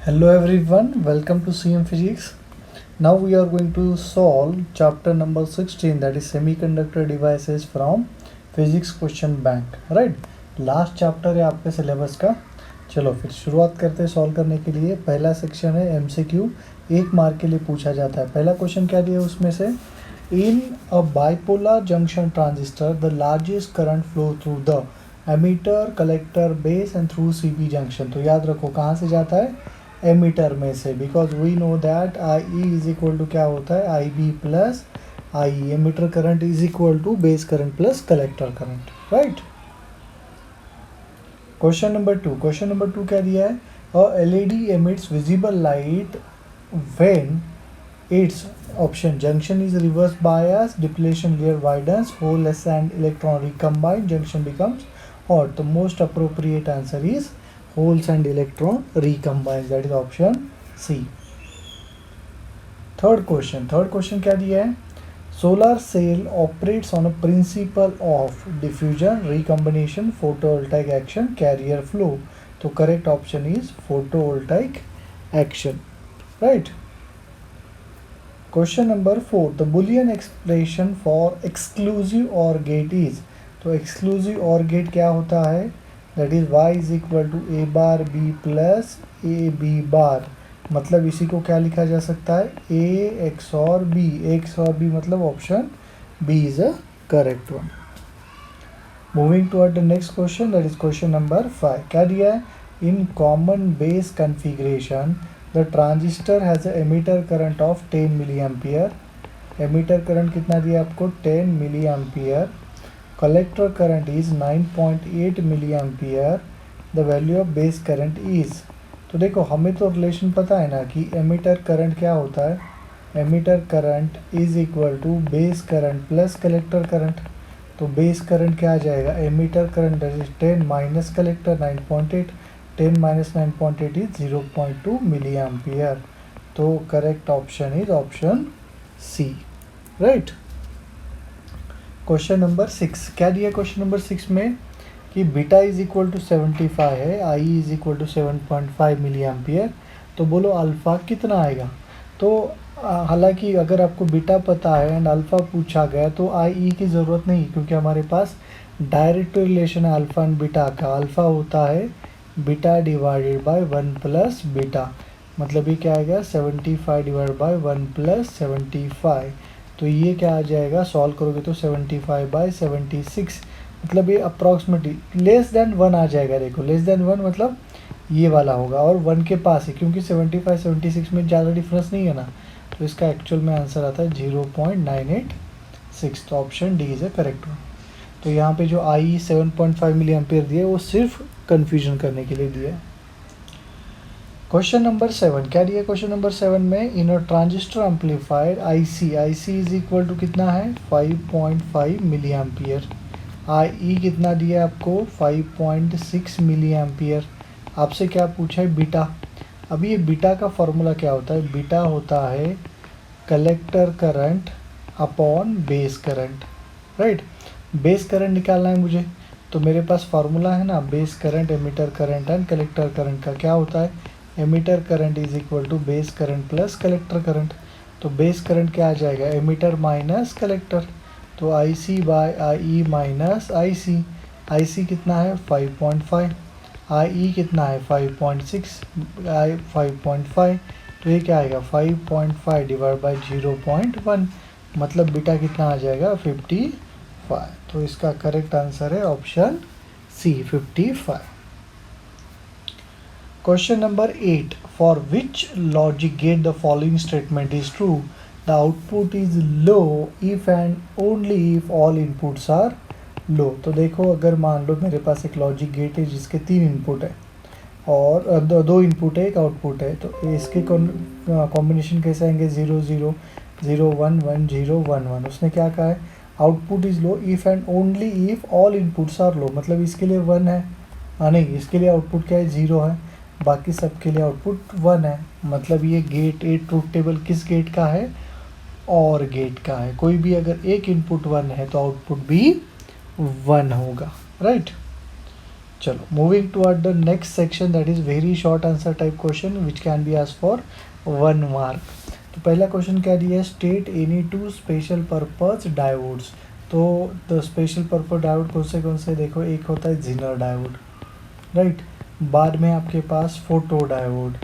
Hello everyone, welcome to CM Physics. Now we are going to solve chapter number 16, that is semiconductor devices from physics question bank. Right? Last chapter है आपके syllabus का. चलो फिर शुरुआत करते हैं solve करने के लिए. पहला सेक्शन है MCQ, 1 मार्क के लिए पूछा जाता है. पहला क्वेश्चन क्या दिया उसमें से, in a bipolar junction transistor the largest current flow through the emitter, collector, base and through CP junction. तो याद रखो कहाँ से जाता है, एमीटर में से, because we know that IE is equal to क्या होता है, IB plus IE. Emitter current is equal to base current plus collector current. Right. Question number two क्या दिया है, a LED emits visible light when its option junction is reverse bias, depletion layer widens, holes and electron recombine, junction becomes hot. The most appropriate answer is holes and electron recombine, that is option C. Third question क्या दिया है, solar cell operates on a principle of diffusion, recombination, photovoltaic action, carrier flow. तो correct option is photovoltaic action. Right. Question number 4, the Boolean expression for exclusive or gate is. तो exclusive or gate क्या होता है, that is y is equal to a bar b plus a b bar. मतलब इसी को क्या लिखा जा सकता है, a XOR b मतलब option b is a correct one. Moving toward the next question, that is question number 5. क्या दिया है, in common base configuration the transistor has a emitter current of 10 milli ampere. Emitter current कितना दिया आपको, 10 milli ampere. collector current is 9.8 milli ampere. The value of base current is. तो देखो हमें तो रिलेशन पता है ना कि एमीटर करंट क्या होता है, emitter current is equal to base current plus collector current. तो बेस करंट क्या आ जाएगा, emitter current that is 10 minus collector 9.8. 10 minus 9.8 is 0.2 milli ampere. तो correct option is option C. Right. Question number 6 क्या दिया, क्वेश्चन नंबर 6 में कि beta is equal to 75 है, IE is equal to 7.5 milli ampere. तो बोलो अल्फ़ा कितना आएगा. तो हालांकि अगर आपको बीटा पता है एंड अल्फ़ा पूछा गया तो IE की ज़रूरत नहीं, क्योंकि हमारे पास डायरेक्ट रिलेशन है अल्फ़ा एंड बीटा का. अल्फ़ा होता है beta divided by 1 plus beta. मतलब ये क्या आएगा, 75 डिवाइड बाय 1 प्लस 75. तो ये क्या आ जाएगा, सॉल्व करोगे तो 75 बाई 76. मतलब ये अप्रॉक्सीमेटली लेस देन 1 आ जाएगा. देखो लेस देन 1 मतलब ये वाला होगा और 1 के पास है, क्योंकि 75 76 में ज़्यादा डिफरेंस नहीं है ना. तो इसका एक्चुअल में आंसर आता है 0.986. तो option D is a correct one. तो यहाँ पे जो IE 7.5 मिली एम्पियर दिए वो सिर्फ कन्फ्यूजन करने के लिए दिया है. क्वेश्चन नंबर 7 क्या दिया, क्वेश्चन नंबर 7 में in a transistor amplifier IC is equal to कितना है, 5.5 मिली एम्पियर. IE कितना दिया आपको, 5.6 मिली एम्पियर. आपसे क्या पूछा है, बीटा. अभी ये बीटा का फॉर्मूला क्या होता है, बीटा होता है collector current upon base current. Right. Base current निकालना है मुझे, तो मेरे पास फार्मूला है ना, base current, emitter current and collector current का. क्या होता है, emitter current is equal to base current plus collector current. तो बेस करंट क्या आ जाएगा, एमीटर माइनस कलेक्टर. तो IC by IE minus IC. IC कितना है 5.5, IE कितना है 5.6, 5.5. तो ये क्या आएगा 5.5 डिवाइड बाई 0.1. मतलब बीटा कितना आ जाएगा 55. तो इसका करेक्ट आंसर है option C 55. Question number 8. For which logic gate the following statement is true? The output is low if and only if all inputs are low. तो देखो अगर मान लो मेरे पास एक लॉजिक गेट है जिसके 3 इनपुट है और दो इनपुट है, एक आउटपुट है. तो इसके कॉम्बिनेशन कैसे आएंगे, 0 0 0 1 1 0 1 1. उसने क्या कहा है, output is low if and only if all inputs are low. मतलब इसके लिए 1 है, नहीं इसके लिए आउटपुट क्या है 0 है, बाकी सब के लिए आउटपुट 1 है. मतलब ये गेट ए ट्रूथ टेबल किस गेट का है, और गेट का है. कोई भी अगर एक इनपुट 1 है तो आउटपुट भी 1 होगा. राइट. चलो moving toward the next section that is very short answer type question which can be asked for 1 mark. तो पहला क्वेश्चन क्या दिया है, state any to special purpose diodes. तो द स्पेशल पर्पज डायोड कौन से देखो, एक होता है जिनर डायोड, राइट, बाद में आपके पास फोटो डायोड,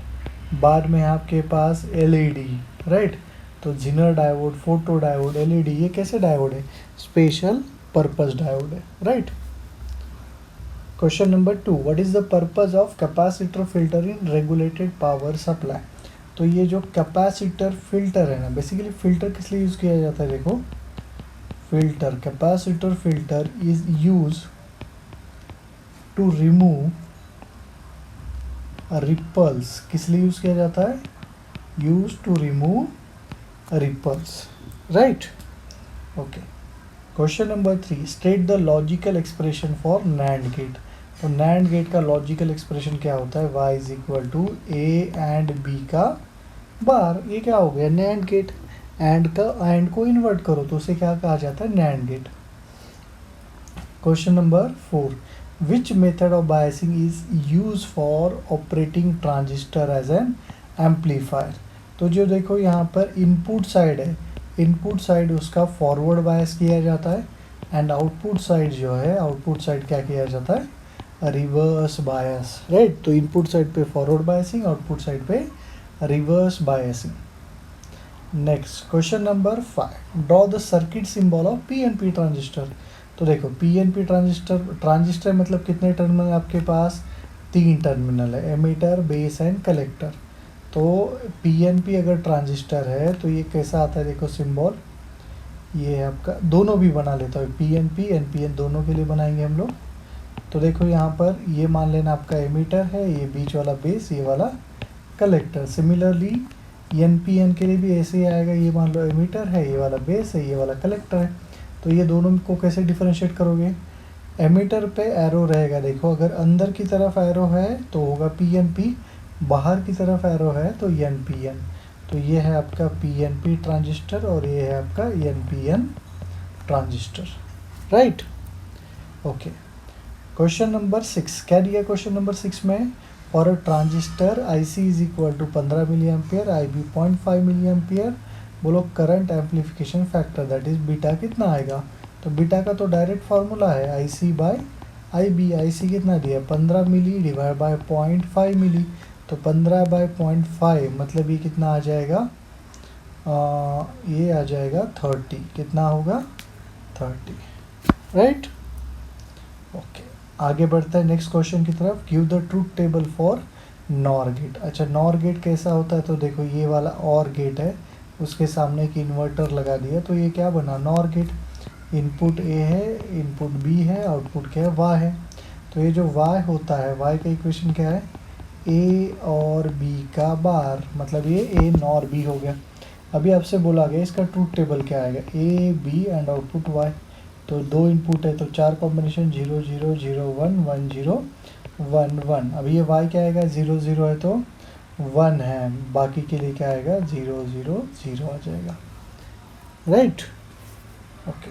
बाद में आपके पास एलईडी, राइट। तो zener diode, photo diode, LED, ये कैसे डायोड है, स्पेशल पर्पज डायोड है, right. Question number 2, what is the purpose of capacitor filter in regulated power supply. तो ये जो कैपेसिटर फिल्टर है ना, बेसिकली फिल्टर किस लिए यूज किया जाता है, देखो filter, capacitor filter is use to remove ripples. किस लिए यूज किया जाता है, use to remove ripples, right. Okay, question number 3, state the logical expression for NAND gate. तो नैंड गेट का लॉजिकल एक्सप्रेशन क्या होता है, y is equal to A and B का बार। ये क्या हो गया, नैंड गेट। एंड को इन्वर्ट करो तो उसे क्या कहा जाता है, NAND gate. Question number 4, which method of biasing is use for operating transistor as an amplifier. तो जो देखो यहाँ पर इनपुट साइड है, इनपुट साइड उसका फॉरवर्ड बायस किया जाता है, एंड आउटपुट साइड जो है, आउटपुट साइड क्या किया जाता है, रिवर्स बायस, राइट। तो इनपुट साइड पे फॉरवर्ड बायसिंग, आउटपुट साइड पे reverse biasing. Next question number 5, draw the circuit symbol of PNP transistor. तो देखो पीएनपी ट्रांजिस्टर मतलब कितने टर्मिनल आपके पास, 3 टर्मिनल है, एमीटर, बेस एंड कलेक्टर। तो पीएनपी अगर ट्रांजिस्टर है तो ये कैसा आता है, देखो सिंबल, ये है आपका, दोनों भी बना लेता है, पीएनपी एनपीएन दोनों के लिए बनाएंगे हम लोग। तो देखो यहाँ पर ये मान लेना आपका एमीटर है, ये बीच वाला बेस, ये वाला कलेक्टर। सिमिलरली एनपीएन के लिए भी ऐसे ही आएगा, ये मान लो एमीटर है, ये वाला बेस है, ये वाला कलेक्टर है। तो ये दोनों को कैसे डिफरेंशिएट करोगे, एमीटर पे एरो रहेगा, देखो अगर अंदर की तरफ एरो है तो होगा पीएनपी, बाहर की तरफ एरो है तो एनपीएन। तो ये है आपका पीएनपी ट्रांजिस्टर और ये है आपका NPN transistor, right. Okay, question number 6, क्या दिया क्वेश्चन नंबर 6 में, for a transistor IC is equal to 15 milli ampere, IB 0.5 milli ampere, बोलो current amplification factor that is beta कितना आएगा। तो बीटा का तो डायरेक्ट फार्मूला है आई बाय आई बी। आई सी कितना दिया, 15 मिली डिवाइड बाय 0.5 मिली। तो 15 बाय 0.5 मतलब ये कितना आ जाएगा, ये आ जाएगा 30। कितना होगा, 30, राइट। ओके, आगे बढ़ता है नेक्स्ट क्वेश्चन की तरफ। Give the truth table for NOR gate. अच्छा, नॉर गेट कैसा होता है, तो देखो ये वाला और गेट है, उसके सामने एक इन्वर्टर लगा दिया, तो ये क्या बना, नॉर गेट। इनपुट ए है, इनपुट बी है, आउटपुट क्या है, वाई है। तो ये जो वाई होता है, वाई का इक्वेशन क्या है, ए और बी का बार, मतलब ये ए नॉर बी हो गया। अभी आपसे बोला गया इसका ट्रूथ टेबल क्या आएगा, A B and output Y. तो 2 इनपुट है तो 4 कॉम्बिनेशन, 0 0 0 1 1 0 1 1। अब ये वाई क्या आएगा, 0 0 है तो 1 है, बाकी के लिए क्या आएगा, 0 0 0 आ जाएगा, right. Okay,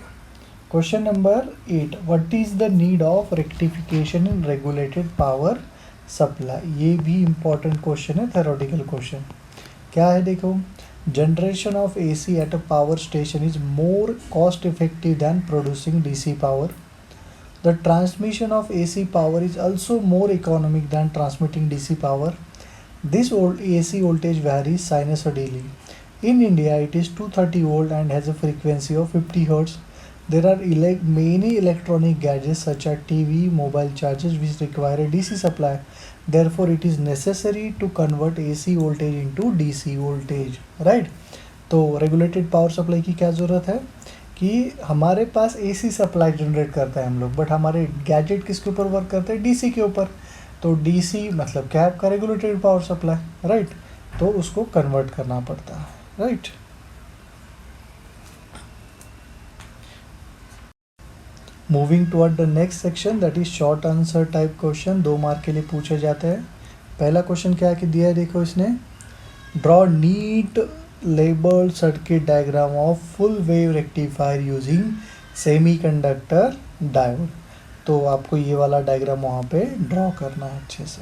question number 8, what is the need of rectification in regulated power supply. ये भी इम्पॉर्टेंट क्वेश्चन है, थ्योरेटिकल क्वेश्चन। क्या है देखो, generation of AC at a power station is more cost effective than producing DC power. The transmission of AC power is also more economic than transmitting DC power. This old AC voltage varies sinusoidally. In India, it is 230 volt and has a frequency of 50 Hz. There are many electronic gadgets such as TV, mobile chargers which require a DC supply. Therefore, it is necessary to convert AC voltage into DC voltage, right? तो regulated power supply की क्या ज़रूरत है कि हमारे पास AC supply generate करता है हम लोग, बट हमारे गैजेट किसके ऊपर वर्क करते हैं, DC के ऊपर। तो DC मतलब क्या आपका रेगुलेटेड पावर सप्लाई, राइट। तो उसको कन्वर्ट करना पड़ता है, right. Moving toward the next section that is short answer type question, 2 mark के लिए पूछे जाते हैं। पहला क्वेश्चन क्या दिया है, देखो इसने, draw NEET labelled circuit diagram of full wave rectifier using semiconductor diode. तो आपको ये वाला डायग्राम वहाँ पे ड्रॉ करना है अच्छे से,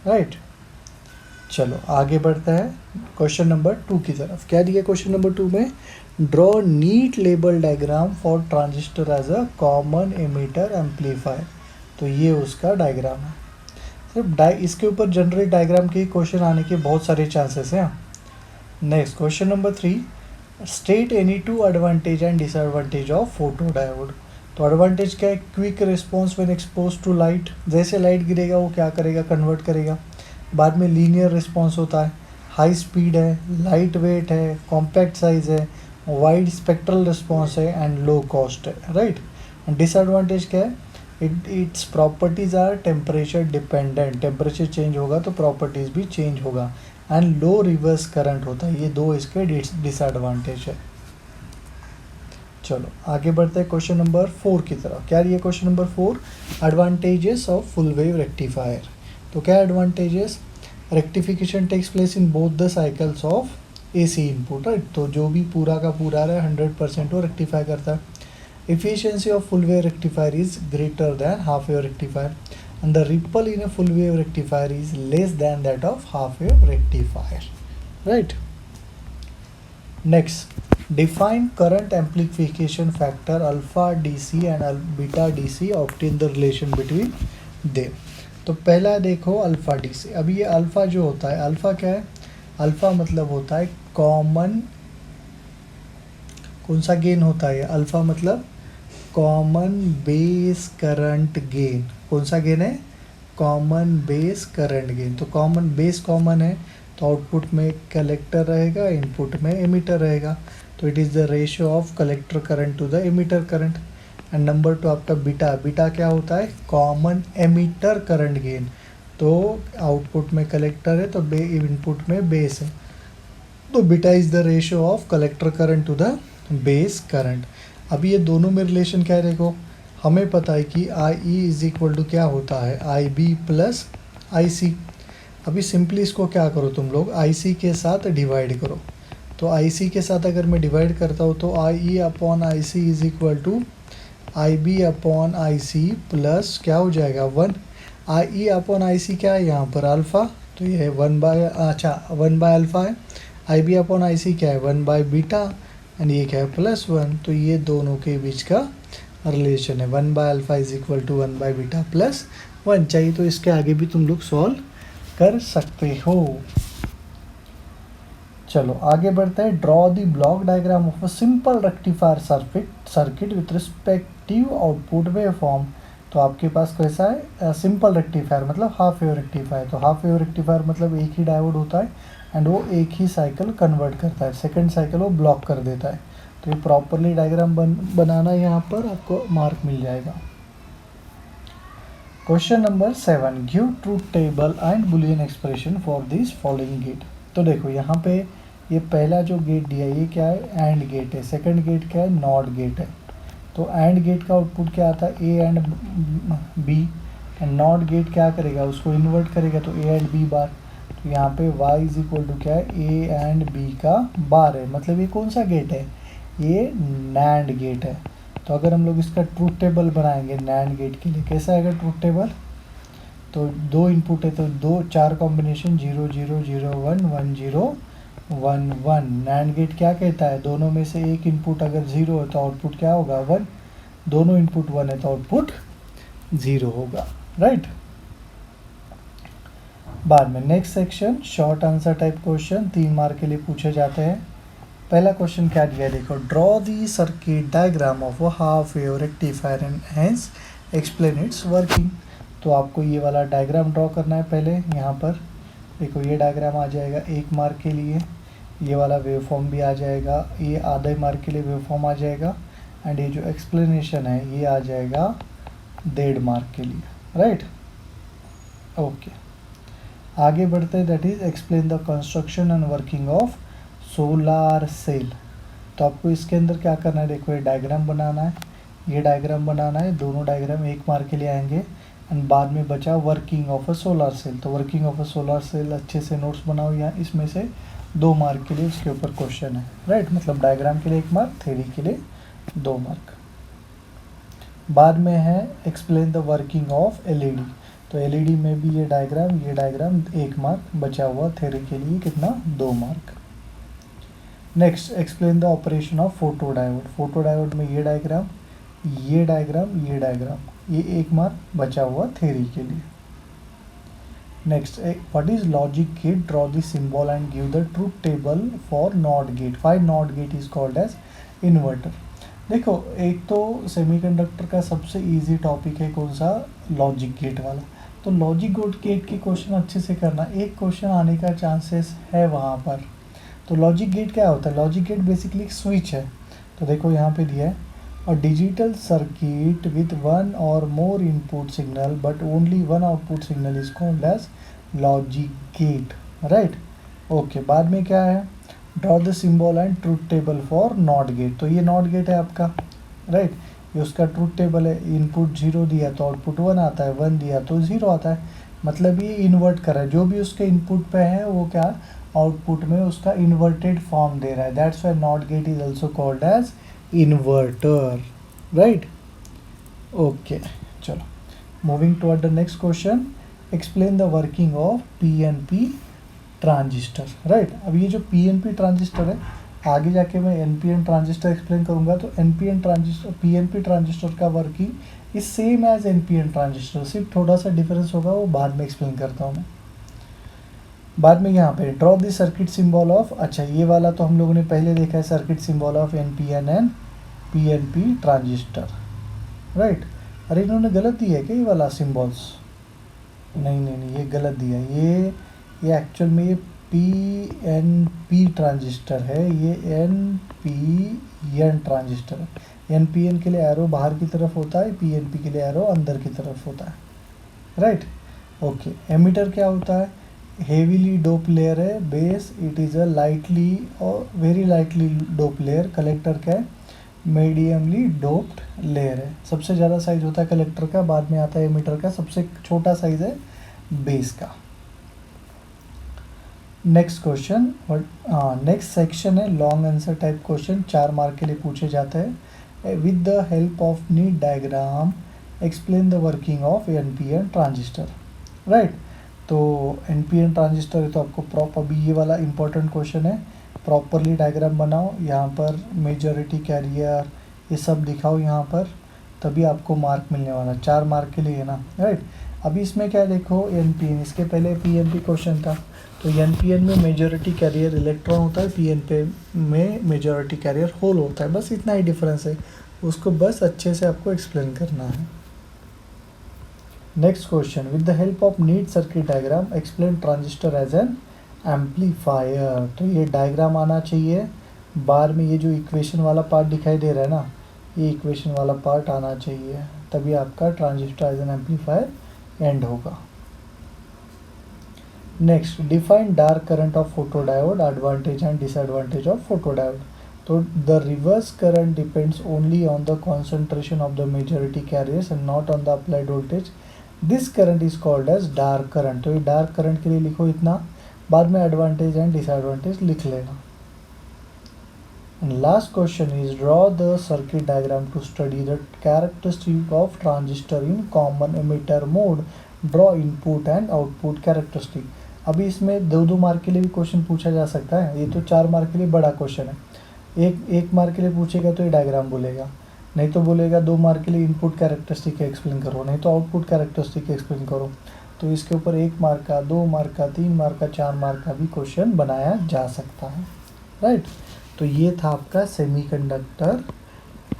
राइट। चलो आगे बढ़ते हैं क्वेश्चन नंबर 2 की तरफ। क्या दिया क्वेश्चन नंबर 2 में? Draw neat label diagram for transistor as a common emitter amplifier. तो ये उसका डायग्राम है। सिर्फ इसके ऊपर जनरल डायग्राम के क्वेश्चन आने के बहुत सारे चांसेस हैं। Next question number 3, state any two advantage and disadvantage of photo diode. तो एडवांटेज क्या है? Quick response when expose to light, जैसे लाइट गिरेगा वो क्या करेगा? कन्वर्ट करेगा। बाद में लीनियर रिस्पॉन्स होता है, हाई स्पीड है, लाइट वेट है, कॉम्पैक्ट साइज है, वाइड स्पेक्ट्रल रिस्पॉन्स है एंड लो कॉस्ट है, राइट। डिसएडवांटेज क्या है? Its properties are temperature dependent, temperature change होगा तो प्रॉपर्टीज़ भी चेंज होगा, एंड लो रिवर्स करंट होता है। ये दो इसके डिसएडवांटेज है। चलो आगे बढ़ते हैं क्वेश्चन नंबर 4 की तरफ। क्या है question number 4? Advantages of full wave rectifier. तो क्या advantages? Rectification takes place in both the cycles of AC input, right. तो जो भी पूरा का पूरा रहा है 100% वो रेक्टिफाई करता है। Efficiency of full wave rectifier is greater than half wave rectifier, and the ripple in a full wave rectifier is less than that of half wave rectifier, right. Next, define current amplification factor alpha DC and beta DC, obtain the relation between them। तो पहला देखो alpha DC। अभी ये alpha जो होता है, alpha क्या है? अल्फा मतलब होता है कॉमन, कौन सा गेन होता है? अल्फा मतलब कॉमन बेस करंट गेन। कौन सा गेन है? Common base current gain. तो कॉमन बेस कॉमन है तो आउटपुट में कलेक्टर रहेगा, इनपुट में एमिटर रहेगा। तो it is the ratio of collector current to the emitter current. And number 2 आपका बीटा। बीटा क्या होता है? Common emitter current gain. तो आउटपुट में कलेक्टर है तो इनपुट में बेस है, तो beta is the ratio of collector current to the base current. अभी ये दोनों में रिलेशन क्या है? देखो हमें पता है कि आई ई इज इक्वल टू क्या होता है? आई बी प्लस आई सी। अभी सिंपली इसको क्या करो तुम लोग, आई सी के साथ डिवाइड करो। तो आई सी के साथ अगर मैं डिवाइड करता हूँ तो I E upon I C is equal to I B upon I C plus क्या हो जाएगा? 1। आई ई अपॉन आई सी क्या है यहाँ पर? अल्फ़ा। तो ये 1 बाय अल्फ़ा है। आई बी अपॉन आई सी क्या है? 1 बाय बीटा, एंड ये क्या है? +1। तो ये दोनों के बीच का रिलेशन है। 1 by alpha is equal to 1 by beta +1। चाहिए तो इसके आगे भी तुम लोग सॉल्व कर सकते हो। चलो आगे बढ़ते हैं। Draw the block diagram of a simple rectifier circuit with respective output waveform. तो आपके पास कैसा है? सिंपल रेक्टिफायर मतलब हाफ वेव रेक्टिफायर। तो हाफ वेव रेक्टिफायर मतलब एक ही डायोड होता है एंड वो एक ही साइकिल कन्वर्ट करता है, सेकंड साइकिल वो ब्लॉक कर देता है। तो ये प्रॉपरली डायग्राम बनाना, यहाँ पर आपको मार्क मिल जाएगा। Question number 7, give truth table and Boolean expression for this following gate. तो देखो यहाँ पे ये पहला जो गेट दिया है ये क्या है? एंड गेट है। सेकंड गेट क्या है? नॉट गेट है। तो एंड गेट का आउटपुट क्या आता है? A and B. And NOT gate क्या करेगा? उसको इन्वर्ट करेगा तो ए एंड बी बार। तो यहाँ पे y इज इक्वल टू क्या है? ए एंड बी का बार है। मतलब ये कौन सा गेट है? ये नैंड गेट है। तो अगर हम लोग इसका ट्रूथ टेबल बनाएंगे नैंड गेट के लिए, कैसा आएगा ट्रूथ टेबल? तो 2 इनपुट है तो 4 कॉम्बिनेशन 0 0 0 1 1 0 1 1। नैंड गेट क्या कहता है? दोनों में से एक इनपुट अगर 0 है तो आउटपुट क्या होगा? 1। दोनों इनपुट 1 है तो आउटपुट 0 होगा, राइट। बाद में next section short answer type question 3 mark के लिए पूछे जाते हैं। पहला क्वेश्चन क्या दिया है? देखो, draw the circuit diagram of a half wave rectifier and hence explain it's working. तो आपको ये वाला डायग्राम ड्रॉ करना है पहले। यहाँ पर देखो ये डायग्राम आ जाएगा 1 मार्क के लिए, ये वाला वेव फॉर्म भी आ जाएगा, ये आधे मार्क के लिए वेव फॉर्म आ जाएगा, एंड ये जो एक्सप्लेनेशन है ये आ जाएगा 1.5 मार्क के लिए, राइट। ओके, आगे बढ़ते हैं। That is explain the construction and working of solar cell. तो आपको इसके अंदर क्या करना है? देखो ये डायग्राम बनाना है, ये डायग्राम बनाना है। दोनों डायग्राम 1 मार्क के लिए आएंगे। एंड बाद में बचा working of a solar cell. तो working of a solar cell अच्छे से नोट्स बनाओ। यहाँ इसमें से 2 मार्क के लिए उसके ऊपर क्वेश्चन है, राइट। मतलब डायग्राम के लिए 1 मार्क, थ्योरी के लिए 2 मार्क। बाद में है explain the working of LED. तो एलईडी में भी ये डायग्राम 1 मार्क बचा हुआ, थ्योरी के लिए कितना 2 mark. Next explain the operation of photo diode. Photo diode में ये डायग्राम ये 1 मार्क बचा हुआ थ्योरी के लिए। Next what is logic gate, draw the symbol and give the truth table for not gate. Why not gate is called as inverter. देखो एक तो सेमीकंडक्टर का सबसे इजी टॉपिक है कौन सा, लॉजिक गेट वाला। तो लॉजिक गेट के क्वेश्चन अच्छे से करना, एक क्वेश्चन आने का चांसेस है वहाँ पर। तो लॉजिक गेट क्या होता है, लॉजिक गेट बेसिकली एक स्विच है। तो देखो यहाँ पे दिया है अ डिजिटल सर्किट विथ 1 और more input signal but only 1 output signal is called as logic gate, right. Okay, बाद में क्या है, draw the symbol and truth table for not gate. तो ये नॉट गेट है आपका, राइट। ये उसका ट्रूथ टेबल है, इनपुट 0 दिया तो आउटपुट 1 आता है, 1 दिया तो 0 आता है। मतलब ये इन्वर्ट कर रहा है, जो भी उसके इनपुट पे है वो क्या आउटपुट में उसका इन्वर्टेड फॉर्म दे रहा है। That's why not gate is also called as inverter, right. Okay, चलो moving toward the next question, explain the working of PNP transistor, right. अब ये जो पीएनपी ट्रांजिस्टर है, आगे जाके मैं एनपीएन ट्रांजिस्टर एक्सप्लेन करूंगा। तो एनपीएन ट्रांजिस्टर पीएनपी ट्रांजिस्टर का working is same as NPN transistor, सिर्फ थोड़ा सा डिफरेंस होगा, वो बाद में एक्सप्लेन करता हूँ मैं। बाद में यहाँ पे draw the circuit symbol of, अच्छा ये वाला तो हम लोगों ने पहले देखा है, circuit symbol of NPN and PNP transistor, right. अरे इन्होंने गलत दिया है क्या ये वाला सिंबल्स, नहीं ये गलत दिया है। ये एक्चुअल में ये पीएनपी ट्रांजिस्टर है, ये एनपीएन ट्रांजिस्टर है। एनपीएन के लिए एरो बाहर की तरफ होता है, पीएनपी के लिए एरो अंदर की तरफ होता है, राइट। ओके, एमीटर क्या होता है, हेवीली डोप लेयर है, base it is a lightly और very lightly dope layer. Collector क्या है, मीडियमली डोप्ड लेयर है। सबसे ज़्यादा साइज होता है कलेक्टर का, बाद में आता है एमीटर का, सबसे छोटा साइज है बेस का। नेक्स्ट क्वेश्चन, नेक्स्ट सेक्शन है long answer type question, 4 mark के लिए पूछे जाते हैं। With the help of NEET diagram explain the working of NPN transistor, right. तो एनपीएन ट्रांजिस्टर है तो आपको अभी ये वाला इंपॉर्टेंट क्वेश्चन है, प्रॉपरली डायग्राम बनाओ, यहाँ पर मेजॉरिटी कैरियर ये सब दिखाओ यहाँ पर, तभी आपको मार्क मिलने वाला, 4 मार्क के लिए है ना, राइट। अभी इसमें क्या देखो, एनपीएन, इसके पहले पीएनपी क्वेश्चन था। तो एनपीएन में मेजॉरिटी कैरियर इलेक्ट्रॉन होता है, पीएनपी में मेजॉरिटी कैरियर होल होता है, बस इतना ही डिफरेंस है, उसको बस अच्छे से आपको एक्सप्लेन करना है। Next question, with the help of neat circuit diagram explain transistor as an amplifier. तो ये डायग्राम आना चाहिए, बार में ये जो इक्वेशन वाला पार्ट दिखाई दे रहा है ना, ये इक्वेशन वाला पार्ट आना चाहिए, तभी आपका transistor as an amplifier and होगा। Next, define dark current of photodiode, advantage and disadvantage of photodiode. तो the reverse current depends only on the concentration of the majority carriers and not on the applied voltage, this current is called as dark current. तो ये dark current के लिए लिखो इतना, बाद में advantage and disadvantage लिख लेना। And last question is draw the circuit diagram to study the characteristic of transistor in common emitter mode, draw input and output characteristic। अभी इसमें 2 मार्क के लिए भी क्वेश्चन पूछा जा सकता है, ये तो 4 मार्क के लिए बड़ा क्वेश्चन है। एक मार्क के लिए पूछेगा तो ये डायग्राम बोलेगा, नहीं तो बोलेगा 2 मार्क के लिए इनपुट कैरेक्टरिस्टिक एक्सप्लेन करो, नहीं तो आउटपुट कैरेक्टरिस्टिक एक्सप्लेन करो। तो इसके ऊपर 1 मार्क का, 2 मार्क का, 3 मार्क का, 4 मार्क का भी क्वेश्चन बनाया जा सकता है, राइट। तो ये था आपका सेमीकंडक्टर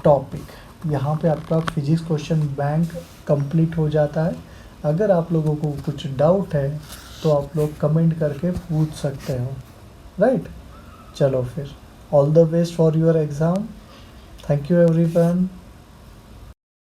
टॉपिक। यहाँ पे आपका फिजिक्स क्वेश्चन बैंक कंप्लीट हो जाता है। अगर आप लोगों को कुछ डाउट है तो आप लोग कमेंट करके पूछ सकते हो, राइट। चलो फिर, all the best for your exam. Thank you everyone.